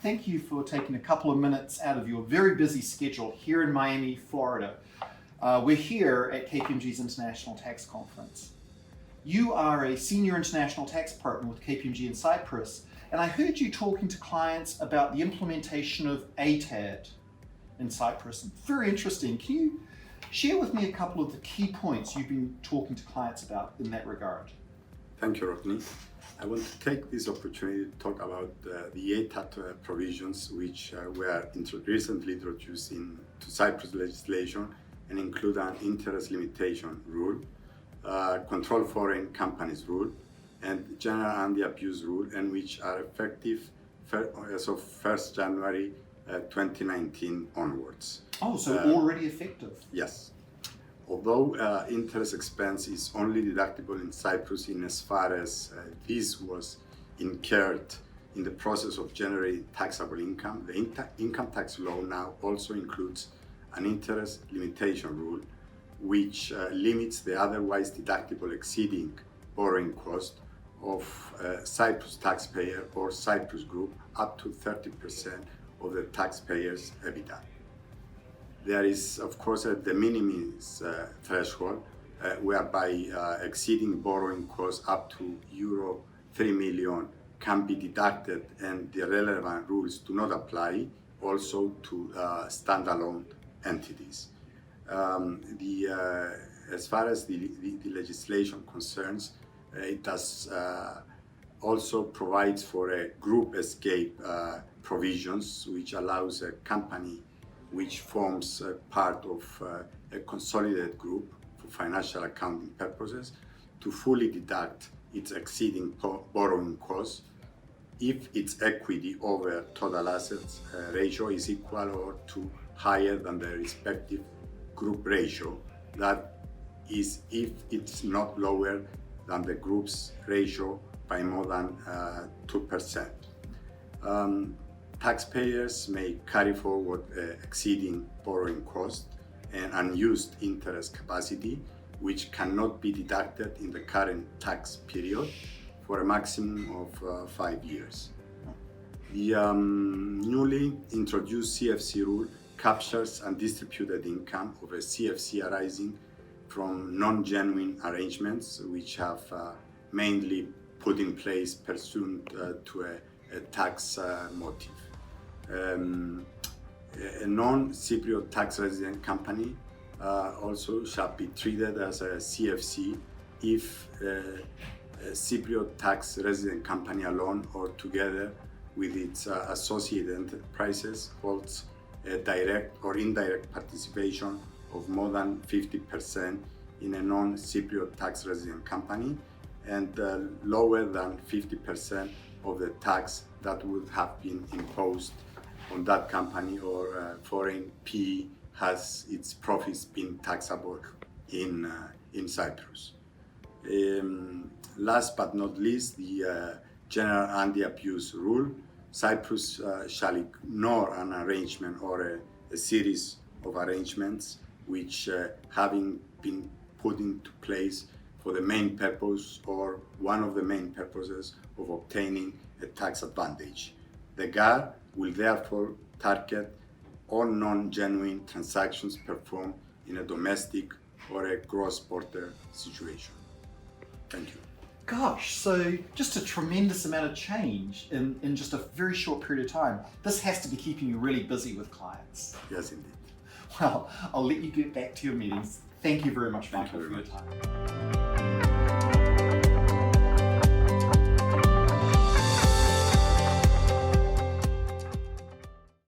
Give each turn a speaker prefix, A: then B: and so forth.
A: thank you for taking a couple of minutes out of your very busy schedule here in Miami, Florida. We're here at KPMG's International Tax Conference. You are a senior international tax partner with KPMG in Cyprus, and I heard you talking to clients about the implementation of ATAD in Cyprus. Very interesting. Can you share with me a couple of the key points you've been talking to clients about in that regard?
B: Thank you, Rodney. I want to take this opportunity to talk about the ATAD provisions which were recently introduced into Cyprus legislation and include an interest limitation rule, control foreign companies rule, and general anti-abuse rule, and which are effective as of 1st January 2019 onwards.
A: Oh, so already effective?
B: Yes. Although interest expense is only deductible in Cyprus in as far as this was incurred in the process of generating taxable income, the income tax law now also includes an interest limitation rule which limits the otherwise deductible exceeding borrowing cost of Cyprus taxpayer or Cyprus group up to 30% of the taxpayer's EBITDA. There is, of course, a de minimis threshold whereby exceeding borrowing costs up to euro 3 million can be deducted, and the relevant rules do not apply also to standalone entities. As far as the legislation concerns, it does also provides for a group escape provisions, which allows a company which forms part of a consolidated group for financial accounting purposes to fully deduct its exceeding borrowing costs if its equity over total assets ratio is equal or to higher than the respective group ratio, that is if it's not lower than the group's ratio by more than 2%. Taxpayers may carry forward exceeding borrowing cost and unused interest capacity, which cannot be deducted in the current tax period for a maximum of 5 years. The newly introduced CFC rule captures undistributed income of a CFC arising from non-genuine arrangements which have mainly put in place pursuant to a tax motive. A non-Cypriot tax resident company also shall be treated as a CFC if a Cypriot tax resident company alone or together with its associated enterprises holds a direct or indirect participation of more than 50% in a non-Cypriot tax resident company and lower than 50% of the tax that would have been imposed on that company or foreign PE has its profits been taxable in Cyprus. Last but not least, the general anti-abuse rule. Cyprus shall ignore an arrangement or a series of arrangements which having been put into place for the main purpose or one of the main purposes of obtaining a tax advantage. The GAR will therefore target all non-genuine transactions performed in a domestic or a cross-border situation. Thank you.
A: Gosh, so just a tremendous amount of change in just a very short period of time. This has to be keeping you really busy with clients.
B: Yes, indeed.
A: Well, I'll let you get back to your meetings. Thank you very much, Michael, for your time.